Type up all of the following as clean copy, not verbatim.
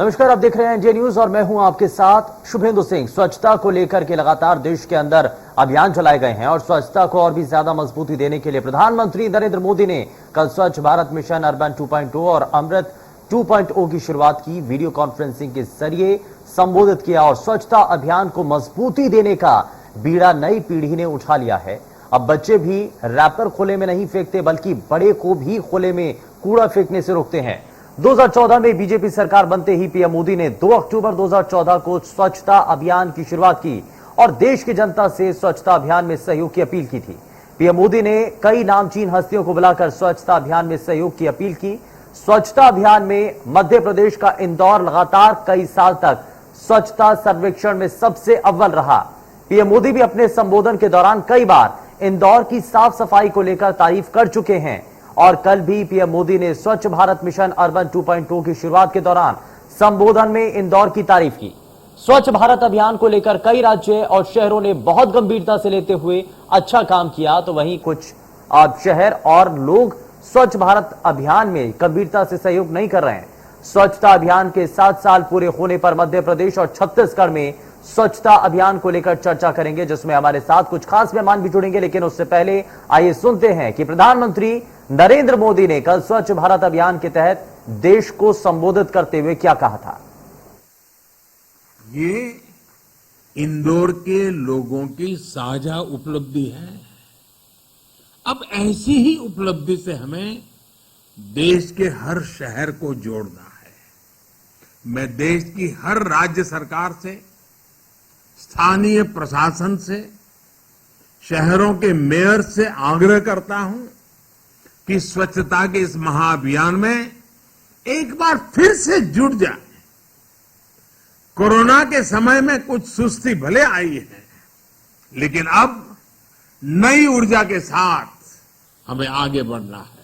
नमस्कार, आप देख रहे हैं इंडिया न्यूज और मैं हूं आपके साथ शुभेंदु सिंह। स्वच्छता को लेकर के लगातार देश के अंदर अभियान चलाए गए हैं और स्वच्छता को और भी ज्यादा मजबूती देने के लिए प्रधानमंत्री नरेंद्र मोदी ने कल स्वच्छ भारत मिशन अर्बन 2.0 और अमृत 2.0 की शुरुआत की। वीडियो कॉन्फ्रेंसिंग के जरिए संबोधित किया और स्वच्छता अभियान को मजबूती देने का बीड़ा नई पीढ़ी ने उठा लिया है। अब बच्चे भी रैपर खुले में नहीं फेंकते, बल्कि बड़े को भी खुले में कूड़ा फेंकने से रोकते हैं। 2014 में बीजेपी सरकार बनते ही पीएम मोदी ने 2 अक्टूबर 2014 को स्वच्छता अभियान की शुरुआत की और देश की जनता से स्वच्छता अभियान में सहयोग की अपील की थी। पीएम मोदी ने कई नामचीन हस्तियों को बुलाकर स्वच्छता अभियान में सहयोग की अपील की। स्वच्छता अभियान में मध्य प्रदेश का इंदौर लगातार कई साल तक स्वच्छता सर्वेक्षण में सबसे अव्वल रहा। पीएम मोदी भी अपने संबोधन के दौरान कई बार इंदौर की साफ सफाई को लेकर तारीफ कर चुके हैं और कल भी पीएम मोदी ने स्वच्छ भारत मिशन अर्बन 2.0 की शुरुआत के दौरान संबोधन में इंदौर की तारीफ की। स्वच्छ भारत अभियान को लेकर कई राज्य और शहरों ने बहुत गंभीरता से लेते हुए अच्छा काम किया, तो वहीं कुछ शहर और लोग स्वच्छ भारत अभियान में गंभीरता से सहयोग नहीं कर रहे हैं। स्वच्छता अभियान के 7 साल पूरे होने पर मध्य प्रदेश और छत्तीसगढ़ में स्वच्छता अभियान को लेकर चर्चा करेंगे, जिसमें हमारे साथ कुछ खास मेहमान भी जुड़ेंगे। लेकिन उससे पहले आइए सुनते हैं कि प्रधानमंत्री नरेंद्र मोदी ने कल स्वच्छ भारत अभियान के तहत देश को संबोधित करते हुए क्या कहा था। ये इंदौर के लोगों की साझा उपलब्धि है। अब ऐसी ही उपलब्धि से हमें देश के हर शहर को जोड़ना है। मैं देश की हर राज्य सरकार से, स्थानीय प्रशासन से, शहरों के मेयर से आग्रह करता हूं कि स्वच्छता के इस महाअभियान में एक बार फिर से जुट जाए। कोरोना के समय में कुछ सुस्ती भले आई है, लेकिन अब नई ऊर्जा के साथ हमें आगे बढ़ना है।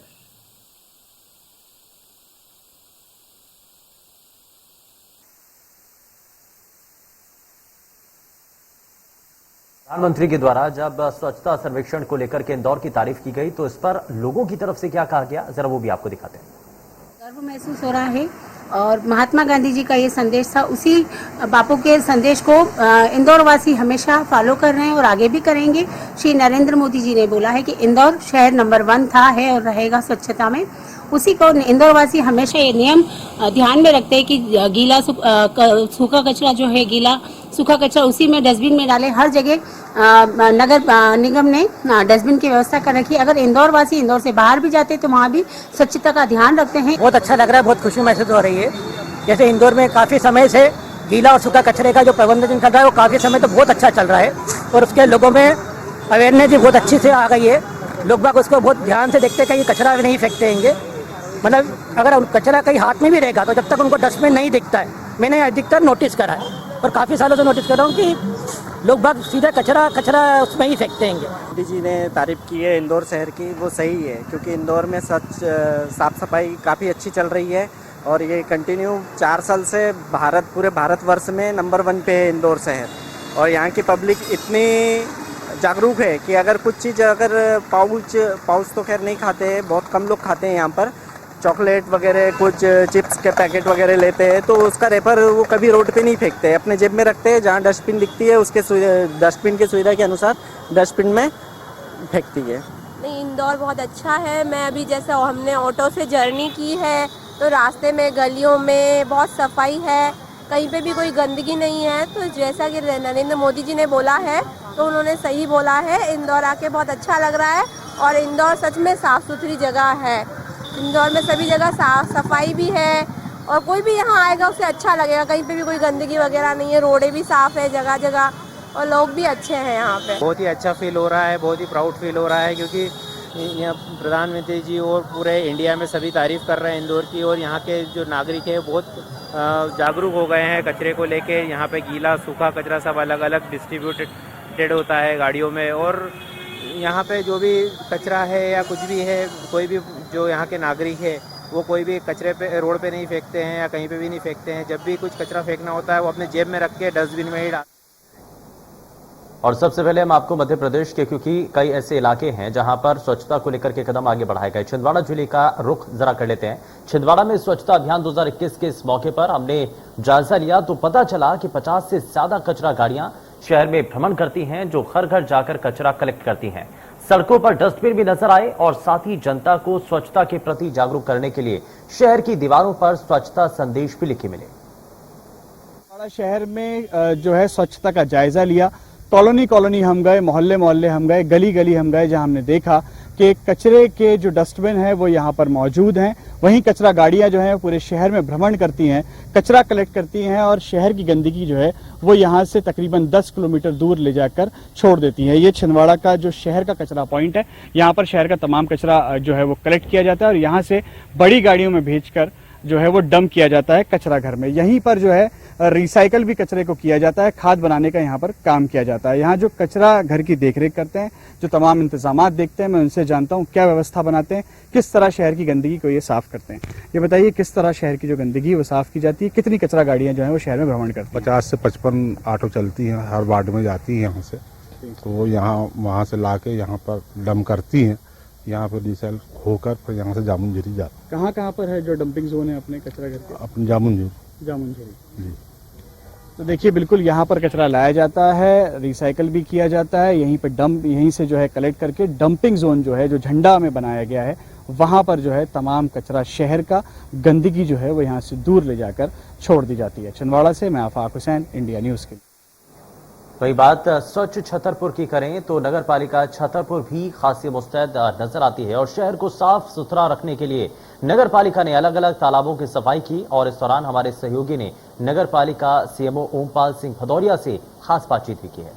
प्रधानमंत्री के द्वारा जब स्वच्छता सर्वेक्षण को लेकर के इंदौर की तारीफ की गई, तो इस पर लोगों की तरफ से क्या कहा गया, जरा वो भी आपको दिखाते हैं। गर्व महसूस हो रहा है और महात्मा गांधी जी का ये संदेश था, उसी बापू के संदेश को इंदौर वासी हमेशा फॉलो कर रहे हैं और आगे भी करेंगे। श्री नरेंद्र मोदी जी ने बोला है कि इंदौर शहर नंबर 1 था, है और रहेगा स्वच्छता में। उसी को इंदौर वासी हमेशा ये नियम ध्यान में रखते हैं कि गीला सूखा कचरा जो है, गीला सूखा कचरा उसी में डस्टबिन में डाले। हर जगह नगर निगम ने डस्टबिन की व्यवस्था कर रखी है। अगर इंदौर वासी इंदौर से बाहर भी जाते तो वहाँ भी स्वच्छता का ध्यान रखते हैं। बहुत अच्छा लग रहा है, बहुत खुशी महसूस हो रही है। जैसे इंदौर में काफ़ी समय से गीला और सूखा कचरे का जो प्रबंधन चल रहा है वो काफ़ी समय तो बहुत अच्छा चल रहा है और उसके लोगों में अवेयरनेस भी बहुत अच्छी से आ गई है। लोग बाग उसको बहुत ध्यान से देखते हैं, कहीं कचरा भी नहीं फेंकते हैं। मतलब अगर कचरा कहीं हाथ में भी रहेगा तो जब तक उनको डस्टबिन नहीं दिखता है, मैंने अधिकतर नोटिस करा है और काफ़ी सालों से नोटिस कर रहा हूँ कि लोग बाग सीधा कचरा उसमें ही फेंकते हैं। मोदी जी ने तारीफ की है इंदौर शहर की, वो सही है क्योंकि इंदौर में साफ सफाई काफ़ी अच्छी चल रही है और ये कंटिन्यू 4 साल से पूरे भारतवर्ष में नंबर 1 पे है इंदौर शहर। और यहाँ की पब्लिक इतनी जागरूक है कि अगर कुछ चीज़ पाउच तो खैर नहीं खाते हैं, बहुत कम लोग खाते हैं यहाँ पर, चॉकलेट वगैरह कुछ चिप्स के पैकेट वगैरह लेते हैं तो उसका रेपर वो कभी रोड पे नहीं फेंकते, अपने जेब में रखते हैं। जहाँ डस्टबिन दिखती है उसके डस्टबिन की सुविधा के अनुसार डस्टबिन में फेंकती है। नहीं, इंदौर बहुत अच्छा है। मैं अभी जैसे हमने ऑटो से जर्नी की है तो रास्ते में गलियों में बहुत सफाई है, कहीं पे भी कोई गंदगी नहीं है। तो जैसा कि नरेंद्र मोदी जी ने बोला है तो उन्होंने सही बोला है। इंदौर आके बहुत अच्छा लग रहा है और इंदौर सच में साफ़ सुथरी जगह है। इंदौर में सभी जगह साफ सफाई भी है और कोई भी यहाँ आएगा उसे अच्छा लगेगा। कहीं पे भी कोई गंदगी वगैरह नहीं है, रोडें भी साफ है जगह जगह और लोग भी अच्छे हैं यहाँ पे। बहुत ही अच्छा फील हो रहा है, बहुत ही प्राउड फील हो रहा है क्योंकि यहाँ प्रधानमंत्री जी और पूरे इंडिया में सभी तारीफ कर रहे हैं इंदौर की और यहाँ के जो नागरिक है बहुत जागरूक हो गए हैं कचरे को लेके। यहाँ पे गीला सूखा कचरा सब अलग अलग डिस्ट्रीब्यूटेड होता है गाड़ियों में और यहाँ पे जो भी कचरा है या कुछ भी है, कोई भी जो यहाँ के नागरिक है वो कोई भी कचरे पे रोड पे नहीं फेंकते हैं या कहीं पे भी नहीं फेंकते हैं। जब भी कुछ कचरा फेंकना होता है वो अपने जेब में रख के डस्टबिन में ही डाल। और सबसे पहले हम आपको मध्य प्रदेश के, क्योंकि कई ऐसे इलाके हैं जहां पर स्वच्छता को लेकर के कदम आगे बढ़ाए गए, छिंदवाड़ा जिले का रुख जरा कर लेते हैं। छिंदवाड़ा में स्वच्छता अभियान 2021 के इस मौके पर हमने जायजा लिया तो पता चला कि 50 से ज्यादा कचरा गाड़ियां शहर में भ्रमण करती हैं, जो घर घर जाकर कचरा कलेक्ट करती हैं। सड़कों पर डस्टबिन भी नजर आए और साथ ही जनता को स्वच्छता के प्रति जागरूक करने के लिए शहर की दीवारों पर स्वच्छता संदेश भी लिखे मिले। शहर में जो है स्वच्छता का जायजा लिया। कॉलोनी कॉलोनी हम गए, मोहल्ले मोहल्ले हम गए, गली गली हम गए, जहां हमने देखा कि कचरे के जो डस्टबिन है वो यहाँ पर मौजूद हैं। वहीं कचरा गाड़ियां जो हैं पूरे शहर में भ्रमण करती हैं, कचरा कलेक्ट करती हैं और शहर की गंदगी जो है वो यहाँ से तकरीबन 10 किलोमीटर दूर ले जाकर छोड़ देती है। ये छिंदवाड़ा का जो शहर का कचरा पॉइंट है, यहाँ पर शहर का तमाम कचरा जो है वो कलेक्ट किया जाता है और यहाँ से बड़ी गाड़ियों में भेजकर जो है वो डंप किया जाता है कचरा घर में। यहीं पर जो है रिसाइकल भी कचरे को किया जाता है, खाद बनाने का यहाँ पर काम किया जाता है। यहाँ जो कचरा घर की देखरेख करते हैं, जो तमाम इंतजामात देखते हैं, मैं उनसे जानता हूँ क्या व्यवस्था बनाते हैं, किस तरह शहर की गंदगी को ये साफ करते हैं। ये बताइए किस तरह शहर की जो गंदगी है वो साफ की जाती है, कितनी कचरा गाड़ियाँ जो है वो शहर में भ्रमण करती हैं? 50 से 55 ऑटो चलती हैं, हर वार्ड में जाती हैं यहाँ से, तो वो यहाँ वहाँ से ला के यहाँ पर डंप करती हैं, यहाँ पर रिसाइल होकर फिर यहाँ से जामुनझरी जाती। कहाँ पर है जो डंपिंग जोन है अपने कचरा घर के? अपनी जामुनझरी जी। तो देखिए बिल्कुल यहाँ पर कचरा लाया जाता है, रिसाइकल भी किया जाता है, यहीं पे डंप, यहीं से जो है कलेक्ट करके डंपिंग जोन जो है जो झंडा में बनाया गया है वहाँ पर जो है तमाम कचरा शहर का गंदगी जो है वो यहाँ से दूर ले जाकर छोड़ दी जाती है। छिंदवाड़ा से मैं आफाक हुसैन, इंडिया न्यूज़ के लिए। वही बात स्वच्छ छतरपुर की करें तो नगर पालिका छतरपुर भी खासी मुस्तैद नजर आती है और शहर को साफ सुथरा रखने के लिए नगर पालिका ने अलग अलग तालाबों की सफाई की और इस दौरान हमारे सहयोगी ने नगर पालिका सीएमओ ओमपाल सिंह भदौरिया से खास बातचीत भी की है।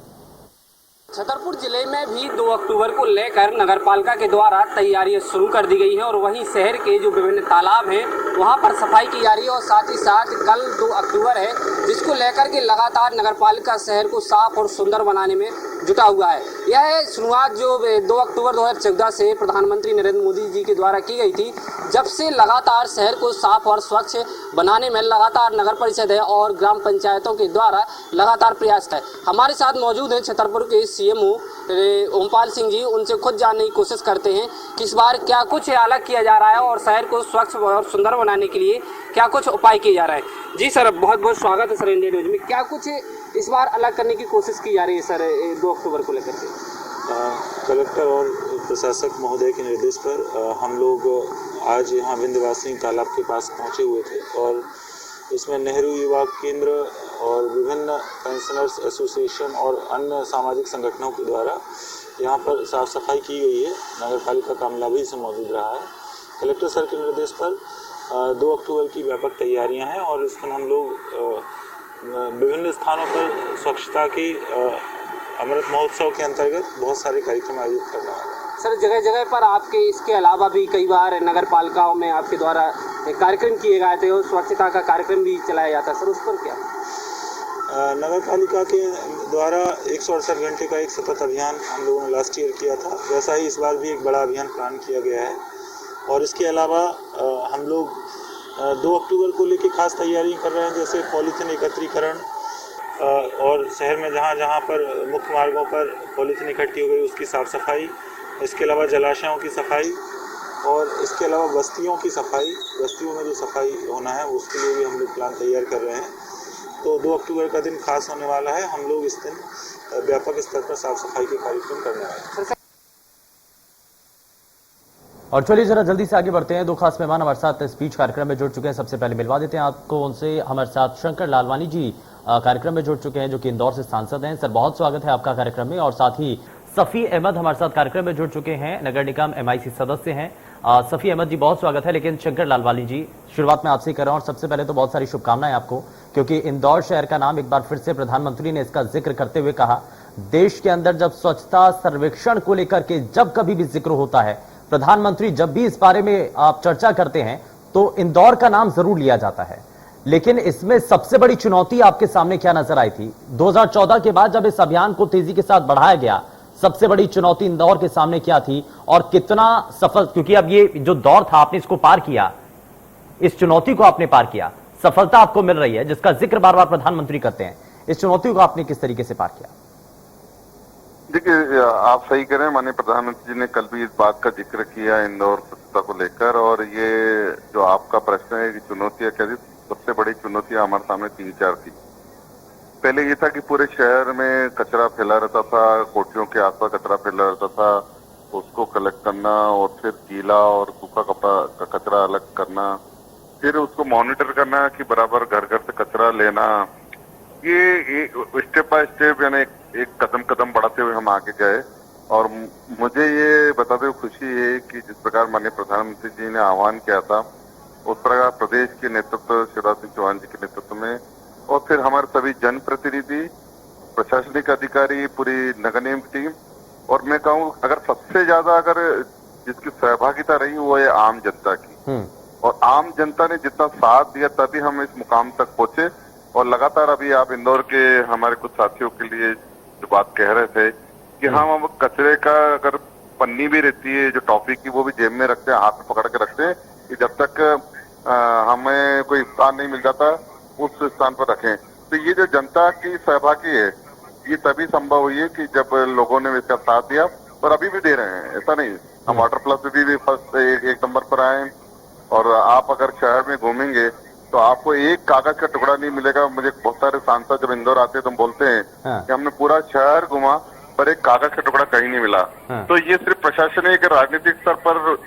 छतरपुर जिले में भी 2 अक्टूबर को लेकर नगरपालिका के द्वारा तैयारियां शुरू कर दी गई हैं और वहीं शहर के जो विभिन्न तालाब हैं वहां पर सफाई की जा रही है और साथ ही साथ कल 2 अक्टूबर है जिसको लेकर के लगातार नगरपालिका शहर को साफ और सुंदर बनाने में जुटा हुआ है। यह शुरुआत जो 2 अक्टूबर 2014 से प्रधानमंत्री नरेंद्र मोदी जी के द्वारा की गई थी, जब से लगातार शहर को साफ और स्वच्छ बनाने में लगातार नगर परिषद है और ग्राम पंचायतों के द्वारा लगातार प्रयास है। हमारे साथ मौजूद हैं छतरपुर के सीएमओ ओमपाल सिंह जी, उनसे खुद जानने की कोशिश करते हैं कि इस बार क्या कुछ अलग किया जा रहा है और शहर को स्वच्छ और सुंदर बनाने के लिए क्या कुछ उपाय किए जा रहे हैं। जी सर, बहुत बहुत स्वागत है सर इंडिया न्यूज में। क्या कुछ इस बार अलग करने की कोशिश की जा रही है सर 2 अक्टूबर को लेकर के? कलेक्टर और प्रशासक महोदय के निर्देश पर हम लोग आज यहाँ विंध्यवासिनी तालाब के पास पहुँचे हुए थे और इसमें नेहरू युवा केंद्र और विभिन्न पेंशनर्स एसोसिएशन और अन्य सामाजिक संगठनों के द्वारा यहाँ पर साफ सफाई की गई है। नगर पालिका का अमला भी इसमें मौजूद रहा है। कलेक्टर सर के निर्देश पर 2 अक्टूबर की व्यापक तैयारियां हैं और इसमें हम लोग विभिन्न स्थानों पर स्वच्छता की अमृत महोत्सव के अंतर्गत बहुत सारे कार्यक्रम आयोजित कर रहे हैं। सर, जगह जगह पर आपके इसके अलावा भी कई बार नगर पालिकाओं में आपके द्वारा कार्यक्रम किए गए थे और स्वच्छता का कार्यक्रम भी चलाया जाता है सर, उस पर क्या? नगर पालिका के द्वारा 168 घंटे का एक सतत अभियान हम लोगों ने लास्ट ईयर किया था, वैसा ही इस बार भी एक बड़ा अभियान प्लान किया गया है। और इसके अलावा हम लोग 2 अक्टूबर को लेकर खास तैयारी कर रहे हैं, जैसे पॉलीथीन एकत्रीकरण और शहर में जहाँ जहाँ पर मुख्य मार्गों पर पॉलीथीन इकट्ठी हो गई उसकी साफ़ सफाई, इसके अलावा जलाशयों की सफाई और इसके अलावा बस्तियों की सफाई, बस्तियों में जो सफाई होना है उसके लिए भी हम लोग प्लान तैयार कर रहे हैं। तो 2 अक्टूबर का दिन खास होने वाला है, हम लोग इस दिन व्यापक स्तर पर साफ सफाई के कार्यक्रम करने वाले हैं। और चलिए जरा जल्दी से आगे बढ़ते हैं। 2 खास मेहमान हमारे साथ स्पीच कार्यक्रम में जुड़ चुके हैं। सबसे पहले मिलवा देते हैं आपको उनसे। हमारे साथ शंकर लालवानी जी कार्यक्रम में जुड़ चुके हैं, जो कि इंदौर से सांसद हैं। सर, बहुत स्वागत है आपका कार्यक्रम में। और साथ ही सफी अहमद हमारे साथ कार्यक्रम में जुड़ चुके हैं, नगर निगम MIC सदस्य हैं। सफी अहमद जी, बहुत स्वागत है। लेकिन शंकर लालवानी जी, शुरुआत में आपसे कर रहा हूं और सबसे पहले तो बहुत सारी शुभकामनाएं आपको, क्योंकि इंदौर शहर का नाम एक बार फिर से प्रधानमंत्री ने इसका जिक्र करते हुए कहा, देश के अंदर जब स्वच्छता सर्वेक्षण को लेकर के जब कभी भी जिक्र होता है, प्रधानमंत्री जब भी इस बारे में आप चर्चा करते हैं तो इंदौर का नाम जरूर लिया जाता है। लेकिन इसमें सबसे बड़ी चुनौती आपके सामने क्या नजर आई थी 2014 के बाद जब इस अभियान को तेजी के साथ बढ़ाया गया? सबसे बड़ी चुनौती इंदौर के सामने क्या थी और कितना सफल, क्योंकि अब ये जो दौर था आपने इसको पार किया, इस चुनौती को आपने पार किया, सफलता आपको मिल रही है जिसका जिक्र बार बार प्रधानमंत्री करते हैं, इस चुनौती को आपने किस तरीके से पार किया? देखिए, आप सही कह रहे हैं। माननीय प्रधानमंत्री जी ने कल भी इस बात का जिक्र किया इंदौर स्वच्छता को लेकर, और ये जो आपका प्रश्न है कि चुनौतियां क्या थी, सबसे बड़ी चुनौतियां हमारे सामने 3-4 थी। पहले ये था कि पूरे शहर में कचरा फैला रहता था, कोठियों के आसपास कचरा फैला रहता था, उसको कलेक्ट करना और फिर गीला और सूखा कपड़ा का कचरा अलग करना, फिर उसको मॉनिटर करना कि बराबर घर घर से कचरा लेना। ये स्टेप बाय स्टेप यानी एक कदम कदम बढ़ाते हुए हम आगे गए। और मुझे ये बताते हुए खुशी है कि जिस प्रकार माननीय प्रधानमंत्री जी ने आह्वान किया था, उस प्रकार प्रदेश के नेतृत्व शिवराज सिंह चौहान जी के नेतृत्व में और फिर हमारे सभी जनप्रतिनिधि, प्रशासनिक अधिकारी, पूरी नगर निगम टीम, और मैं कहूँ अगर सबसे ज्यादा अगर जिसकी सहभागिता रही वो है आम जनता की। और आम जनता ने जितना साथ दिया तभी हम इस मुकाम तक पहुंचे। और लगातार अभी आप इंदौर के हमारे कुछ साथियों के लिए जो बात कह रहे थे कि हम अब कचरे का अगर पन्नी भी रहती है जो टॉफी की, वो भी जेब में रखते हैं, हाथ में पकड़ के रखते हैं कि जब तक हमें कोई स्थान नहीं मिल जाता उस स्थान पर रखें। तो ये जो जनता की सहभागी है ये तभी संभव हुई है कि जब लोगों ने इसका साथ दिया, और अभी भी दे रहे हैं, ऐसा नहीं। हम वाटर प्लस में भी फर्स्ट एक नंबर पर आए। और आप अगर शहर में घूमेंगे तो आपको एक कागज का टुकड़ा नहीं मिलेगा। मुझे बहुत सारे सांसद जब इंदौर आते हैं तो हम बोलते हैं कि हमने पूरा शहर घुमा पर एक कागज का टुकड़ा कहीं नहीं मिला। तो ये सिर्फ प्रशासनिक राजनीतिक स्तर पर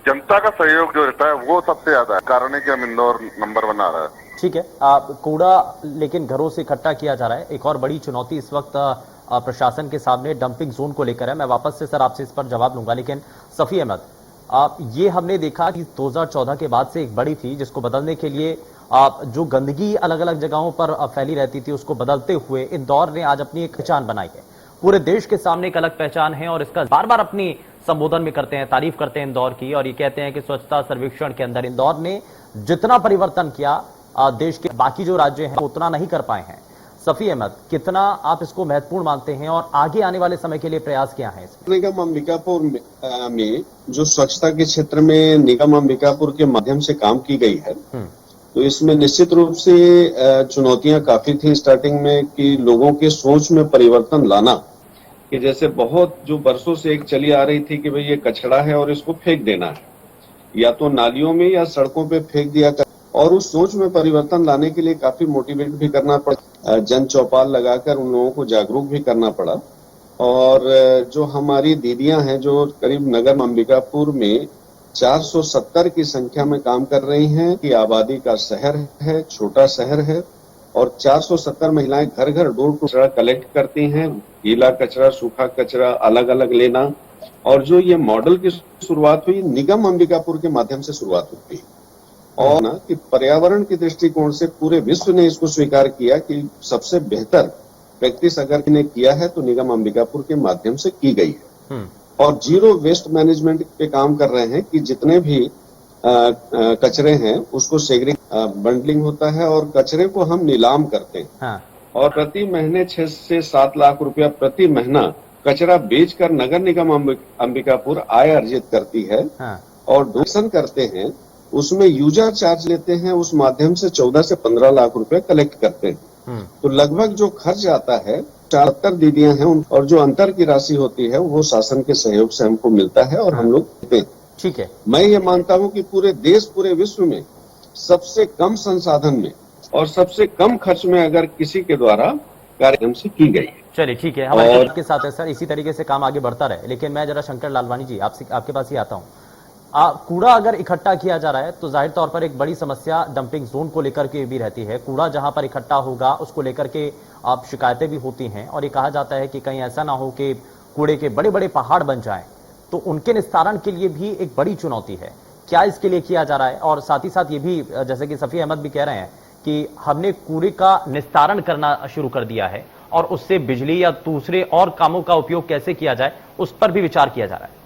जनता का सहयोग जो रहता है वो सबसे ज्यादा है, कारण है कि हम इंदौर नंबर 1 आ रहा है। ठीक है, कूड़ा लेकिन घरों से इकट्ठा किया जा रहा है। एक और बड़ी चुनौती इस वक्त प्रशासन के सामने डंपिंग जोन को लेकर है। मैं वापस से सर आपसे इस पर जवाब लूंगा, लेकिन सफी अहमद, ये हमने देखा कि 2014 के बाद से एक बड़ी थी जिसको बदलने के लिए जो गंदगी अलग अलग जगहों पर फैली रहती थी उसको बदलते हुए इंदौर ने आज अपनी एक पहचान बनाई है। पूरे देश के सामने एक अलग पहचान है और इसका बार बार अपनी संबोधन में करते हैं, तारीफ करते हैं इंदौर की, और ये कहते हैं कि स्वच्छता सर्वेक्षण के अंदर इंदौर ने जितना परिवर्तन किया देश के बाकी जो राज्य हैं उतना नहीं कर पाए हैं। सफी अहमद, कितना आप इसको महत्वपूर्ण मानते हैं और आगे आने वाले समय के लिए प्रयास क्या है? निगम अंबिकापुर में जो स्वच्छता के क्षेत्र में निगम अंबिकापुर के माध्यम से काम की गई है, तो इसमें निश्चित रूप से चुनौतियां काफी थी स्टार्टिंग में कि लोगों के सोच में परिवर्तन लाना, कि जैसे बहुत जो बरसों से एक चली आ रही थी कि भाई ये कचरा है और इसको फेंक देना है, या तो नालियों में या सड़कों पे फेंक दिया कर, और उस सोच में परिवर्तन लाने के लिए काफी मोटिवेट भी करना पड़ा, जन चौपाल लगाकर उन लोगों को जागरूक भी करना पड़ा। और जो हमारी दीदियां हैं जो करीब नगर अंबिकापुर में 470 की संख्या में काम कर रही हैं, कि आबादी का शहर है, छोटा शहर है, और 470 महिलाएं घर घर डोर टू कचरा कलेक्ट करती हैं, गीला कचरा, सूखा कचरा अलग अलग लेना। और जो ये मॉडल की शुरुआत हुई निगम अंबिकापुर के माध्यम से शुरुआत हुई, और ना कि पर्यावरण की दृष्टिकोण से पूरे विश्व ने इसको स्वीकार किया कि सबसे बेहतर प्रैक्टिस अगर ने किया है तो निगम अंबिकापुर के माध्यम से की गई है। और जीरो वेस्ट मैनेजमेंट पे काम कर रहे हैं कि जितने भी कचरे हैं उसको बंडलिंग होता है और कचरे को हम नीलाम करते हैं। और प्रति महीने 6 से 7 लाख रुपया प्रति महीना कचरा बेचकर नगर निगम अंबिकापुर आय अर्जित करती है। और डोनेशन करते हैं, उसमें यूजर चार्ज लेते हैं, उस माध्यम से 14 से 15 लाख रुपए कलेक्ट करते हैं। तो लगभग जो खर्च आता है 74 दीदियां हैं, और जो अंतर की राशि होती है वो शासन के सहयोग से हमको मिलता है और हम लोग देते हैं। ठीक है, मैं ये मानता हूं कि पूरे देश, पूरे विश्व में सबसे कम संसाधन में और सबसे कम खर्च में अगर किसी के द्वारा कार्यक्रम से की गई है। चलिए ठीक है, हमारे आपके साथ है सर, इसी तरीके से काम आगे बढ़ता रहे। लेकिन मैं जरा शंकर लालवानी जी आपके पास ही आता हूँ। कूड़ा अगर इकट्ठा किया जा रहा है तो जाहिर तौर पर एक बड़ी समस्या डंपिंग जोन को लेकर के भी रहती है। कूड़ा जहां पर इकट्ठा होगा उसको लेकर के आप शिकायतें भी होती हैं, और ये कहा जाता है कि कहीं ऐसा ना हो कि कूड़े के बड़े बड़े पहाड़ बन जाएं, तो उनके निस्तारण के लिए भी एक बड़ी चुनौती है। क्या इसके लिए किया जा रहा है? और साथ ही साथ ये भी, जैसे कि सफी अहमद भी कह रहे हैं कि हमने कूड़े का निस्तारण करना शुरू कर दिया है और उससे बिजली या दूसरे और कामों का उपयोग कैसे किया जाए उस पर भी विचार किया जा रहा है।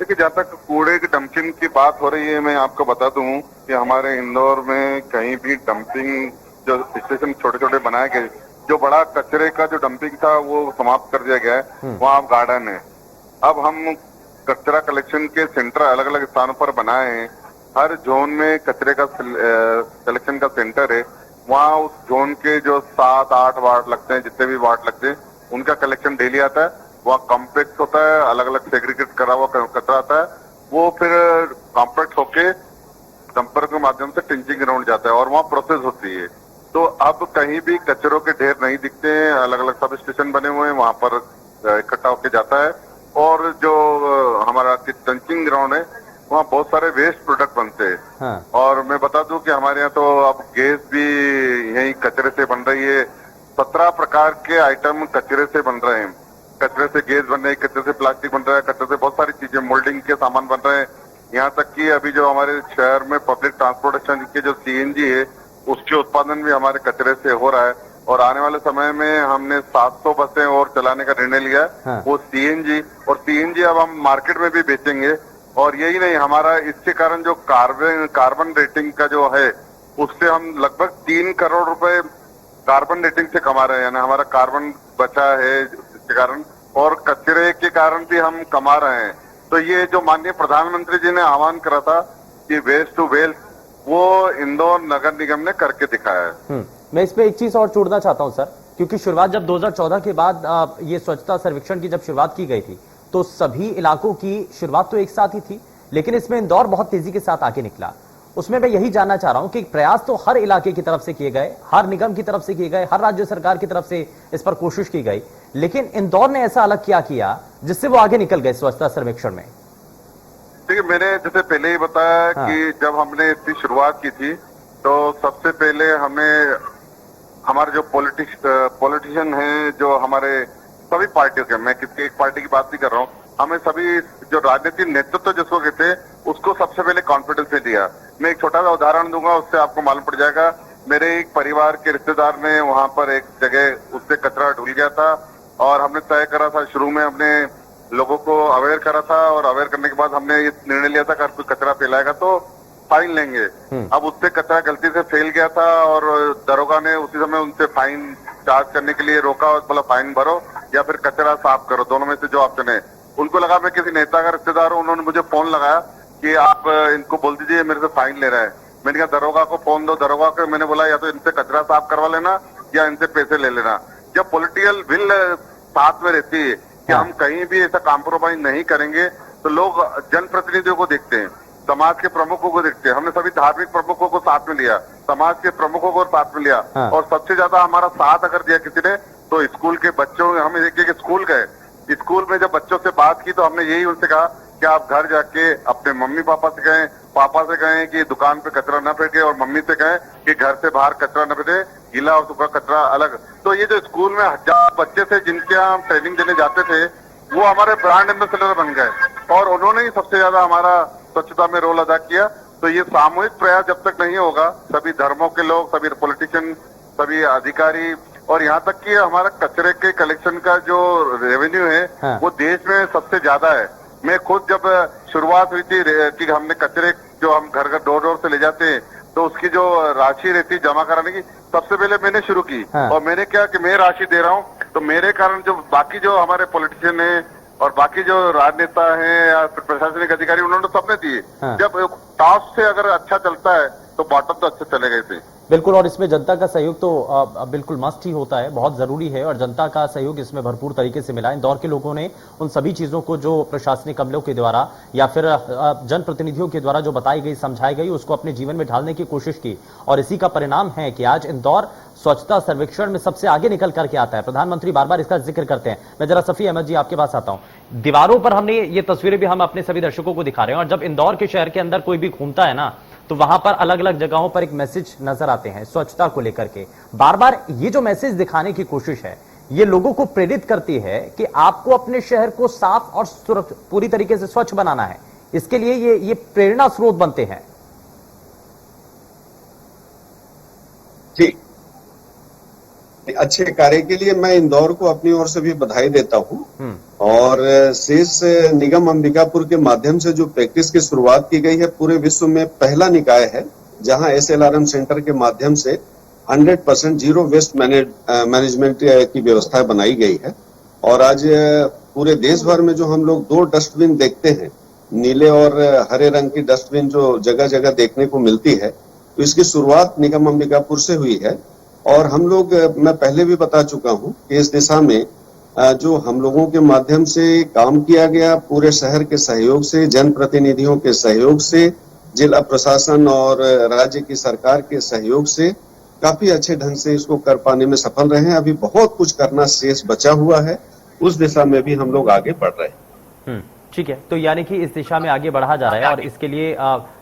देखिए, जहाँ तक कूड़े की डंपिंग की बात हो रही है, मैं आपको बता दूं कि हमारे इंदौर में कहीं भी डंपिंग जो स्टेशन छोटे छोटे बनाए गए, जो बड़ा कचरे का जो डंपिंग था वो समाप्त कर दिया गया है। वहाँ अब गार्डन है। अब हम कचरा कलेक्शन के सेंटर अलग अलग स्थानों पर बनाए हैं। हर जोन में कचरे का कलेक्शन का सेंटर है। वहाँ उस जोन के जो 7-8 वार्ड लगते हैं, जितने भी वार्ड लगते हैं, उनका कलेक्शन डेली आता है। वहाँ कॉम्प्लेक्स होता है, अलग अलग सेग्रीगेट करा हुआ कचरा आता है, वो फिर कॉम्पैक्ट होके डंपर के माध्यम से टिंचिंग ग्राउंड जाता है और वहाँ प्रोसेस होती है। तो अब कहीं भी कचरों के ढेर नहीं दिखते हैं, अलग अलग सब स्टेशन बने हुए हैं, वहाँ पर इकट्ठा होके जाता है। और जो हमारा टिंचिंग ग्राउंड है वहाँ बहुत सारे वेस्ट प्रोडक्ट बनते हैं। हाँ। और मैं बता दूं कि हमारे यहाँ तो अब गैस भी यही कचरे से बन रही है। 17 प्रकार के आइटम कचरे से बन रहे हैं। कचरे से गैस बन रही है, कचरे से प्लास्टिक बन रहा है, कचरे से बहुत सारी चीजें, मोल्डिंग के सामान बन रहे हैं। यहाँ तक कि अभी जो हमारे शहर में पब्लिक ट्रांसपोर्टेशन के जो सीएनजी है उसके उत्पादन भी हमारे कचरे से हो रहा है। और आने वाले समय में हमने 700 बसें और चलाने का निर्णय लिया है। हाँ। वो सीएनजी अब हम मार्केट में भी बेचेंगे। और यही नहीं, हमारा इसके कारण जो कार्बन रेटिंग का जो है उससे हम लगभग 3 करोड़ रुपए कार्बन रेटिंग से कमा रहे हैं। यानी हमारा कार्बन बचा है इसके कारण, और कचरे के कारण भी हम कमा रहे हैं। तो ये जो माननीय प्रधानमंत्री जी ने आह्वान करा था कि वेस्ट टू वेल्थ, वो इंदौर नगर निगम ने करके दिखाया है। मैं इसमें एक चीज और जोड़ना चाहता हूं सर, क्योंकि शुरुआत जब 2014 के बाद ये स्वच्छता सर्वेक्षण की जब शुरुआत की गई थी तो सभी इलाकों की शुरुआत तो एक साथ ही थी, लेकिन इसमें इंदौर बहुत तेजी के साथ आगे निकला। उसमें मैं यही जानना चाह रहा हूं कि प्रयास तो हर इलाके की तरफ से किए गए, हर निगम की तरफ से किए गए, हर राज्य सरकार की तरफ से इस पर कोशिश की गई, लेकिन इंदौर ने ऐसा अलग क्या किया जिससे वो आगे निकल गए स्वच्छता सर्वेक्षण में? देखिए, मैंने जैसे पहले ही बताया कि जब हमने इसकी शुरुआत की थी तो सबसे पहले हमें हमारे जो पॉलिटिशियन हैं, जो हमारे सभी पार्टियों के, मैं किसी एक पार्टी की बात नहीं कर रहा हूँ, हमें सभी जो राजनीतिक नेतृत्व जिसको कहते हैं उसको सबसे पहले कॉन्फिडेंस में दिया। मैं एक छोटा सा उदाहरण दूंगा, उससे आपको मालूम पड़ जाएगा। मेरे एक परिवार के रिश्तेदार ने वहां पर एक जगह उससे कचरा ढुल गया था और हमने तय करा था, शुरू में हमने लोगों को अवेयर करा था और अवेयर करने के बाद हमने ये निर्णय लिया था कि अगर कोई कचरा फैलाएगा तो फाइन लेंगे। अब उससे कचरा गलती से फैल गया था और दरोगा ने उसी समय उनसे फाइन चार्ज करने के लिए रोका और बोला फाइन भरो या फिर कचरा साफ करो, दोनों में से जो ऑप्शन है। उनको लगा मैं किसी नेता का रिश्तेदार हूं, उन्होंने मुझे फोन लगाया कि आप इनको बोल दीजिए मेरे से फाइन ले रहा है। मैंने कहा दरोगा को फोन दो। दरोगा को मैंने बोला या तो इनसे कचरा साफ करवा लेना या इनसे पैसे ले लेना। जब पॉलिटिकल विल साथ में रहती है कि हम कहीं भी ऐसा कॉम्प्रोमाइज नहीं करेंगे तो लोग जनप्रतिनिधियों को देखते हैं, समाज के प्रमुखों को देखते हैं। हमने सभी धार्मिक प्रमुखों को साथ में लिया, समाज के प्रमुखों को साथ में लिया और सबसे ज्यादा हमारा साथ अगर दिया किसी ने तो स्कूल के बच्चों, हम एक स्कूल गए, स्कूल में जब बच्चों से बात की तो हमने यही उनसे कहा कि आप घर जाके अपने मम्मी पापा से कहें, पापा से कहें कि दुकान पे कचरा न फेंके और मम्मी से कहें कि घर से बाहर कचरा न फेंके, गीला और सूखा कचरा अलग। तो ये जो स्कूल में 1000 बच्चे थे जिनके हम ट्रेनिंग देने जाते थे वो हमारे ब्रांड एम्बेसडर बन गए और उन्होंने ही सबसे ज्यादा हमारा स्वच्छता में रोल अदा किया। तो ये सामूहिक प्रयास जब तक नहीं होगा, सभी धर्मों के लोग, सभी पॉलिटिशियन, सभी अधिकारी और यहाँ तक कि हमारा कचरे के कलेक्शन का जो रेवेन्यू है वो देश में सबसे ज्यादा है। मैं खुद जब शुरुआत हुई थी कि हमने कचरे जो हम घर घर डोर से ले जाते हैं तो उसकी जो राशि रहती जमा कराने की, सबसे पहले मैंने शुरू की और मैंने क्या कि मैं राशि दे रहा हूँ तो मेरे कारण जो बाकी जो हमारे पॉलिटिशियन है और बाकी जो राजनेता हैं या प्रशासनिक अधिकारी उन्होंने सबने दिए। जब टॉप से अगर अच्छा चलता है तो बॉटम तो अच्छा चलेगा इसे। बिल्कुल, और इसमें जनता का सहयोग तो बिल्कुल मस्ट ही होता है, बहुत जरूरी है और जनता का सहयोग इसमें भरपूर तरीके से मिला। इंदौर के लोगों ने उन सभी चीजों को जो प्रशासनिक अमलों के द्वारा या फिर जनप्रतिनिधियों के द्वारा जो बताई गई, समझाई गई, उसको अपने जीवन में ढालने की कोशिश की और इसी का परिणाम है कि आज इंदौर स्वच्छता सर्वेक्षण में सबसे आगे निकल करके आता है। प्रधानमंत्री बार बार इसका जिक्र करते हैं। मैं जरा सफी अहमद जी आपके पास आता हूं। दीवारों पर हमने ये तस्वीरें भी हम अपने सभी दर्शकों को दिखा रहे हैं और जब इंदौर के शहर के अंदर कोई भी घूमता है ना तो वहां पर अलग अलग जगहों पर एक मैसेज नजर आते हैं स्वच्छता को लेकर के। बार बार ये जो मैसेज दिखाने की कोशिश है ये लोगों को प्रेरित करती है कि आपको अपने शहर को साफ और पूरी तरीके से स्वच्छ बनाना है। इसके लिए ये प्रेरणा स्रोत बनते हैं। जी, अच्छे कार्य के लिए मैं इंदौर को अपनी ओर से भी बधाई देता हूं और शेष निगम अंबिकापुर के माध्यम से जो प्रैक्टिस की शुरुआत की गई है, पूरे विश्व में पहला निकाय है जहां SLRM सेंटर के माध्यम से 100% जीरो वेस्ट मैनेजमेंट की व्यवस्था बनाई गई है। और आज पूरे देश भर में जो हम लोग 2 डस्टबिन देखते हैं, नीले और हरे रंग की डस्टबिन जो जगह जगह देखने को मिलती है, तो इसकी शुरुआत निगम अंबिकापुर से हुई है। और हम लोग, मैं पहले भी बता चुका हूं कि इस दिशा में जो हम लोगों के माध्यम से काम किया गया, पूरे शहर के सहयोग से, जनप्रतिनिधियों के सहयोग से, जिला प्रशासन और राज्य की सरकार के सहयोग से काफी अच्छे ढंग से इसको कर पाने में सफल रहे हैं। अभी बहुत कुछ करना शेष बचा हुआ है, उस दिशा में भी हम लोग आगे बढ़ रहे हैं। ठीक है, तो यानी कि इस दिशा में आगे बढ़ा जा रहा है और इसके लिए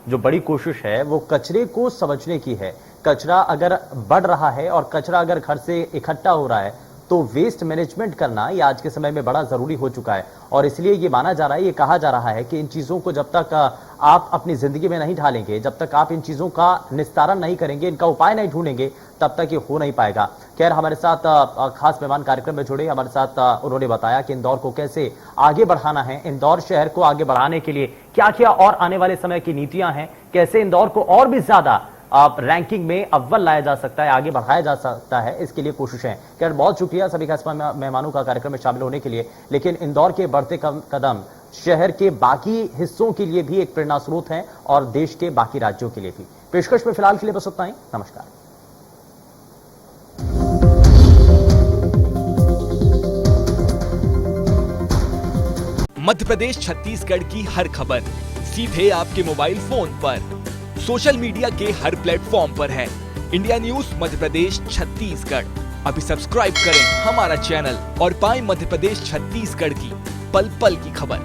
जो बड़ी कोशिश है वो कचरे को समझने की है। कचरा अगर बढ़ रहा है और कचरा अगर घर से इकट्ठा हो रहा है तो वेस्ट मैनेजमेंट करना ये आज के समय में बड़ा जरूरी हो चुका है और इसलिए ये माना जा रहा है, ये कहा जा रहा है कि इन चीजों को जब तक आप अपनी जिंदगी में नहीं ढालेंगे, जब तक आप इन चीजों का निस्तारण नहीं करेंगे, इनका उपाय नहीं ढूंढेंगे, तब तक ये हो नहीं पाएगा। खैर, हमारे साथ खास मेहमान कार्यक्रम में जुड़े, हमारे साथ उन्होंने बताया कि इंदौर को कैसे आगे बढ़ाना है, इंदौर शहर को आगे बढ़ाने के लिए क्या क्या और आने वाले समय की नीतियां हैं, कैसे इंदौर को और भी ज्यादा रैंकिंग में अव्वल लाया जा सकता है, आगे बढ़ाया जा सकता है, इसके लिए कोशिशें। खैर, बहुत शुक्रिया सभी खास मेहमानों का कार्यक्रम में शामिल होने के लिए। लेकिन इंदौर के बढ़ते कदम शहर के बाकी हिस्सों के लिए भी एक प्रेरणा स्रोत है और देश के बाकी राज्यों के लिए भी। पेशकश में फिलहाल के लिए बस उतना ही। नमस्कार। मध्य प्रदेश छत्तीसगढ़ की हर खबर सीधे आपके मोबाइल फोन पर, सोशल मीडिया के हर प्लेटफॉर्म पर है। इंडिया न्यूज मध्य प्रदेश छत्तीसगढ़, अभी सब्सक्राइब करें हमारा चैनल और पाएं मध्य प्रदेश छत्तीसगढ़ की पल पल की खबर।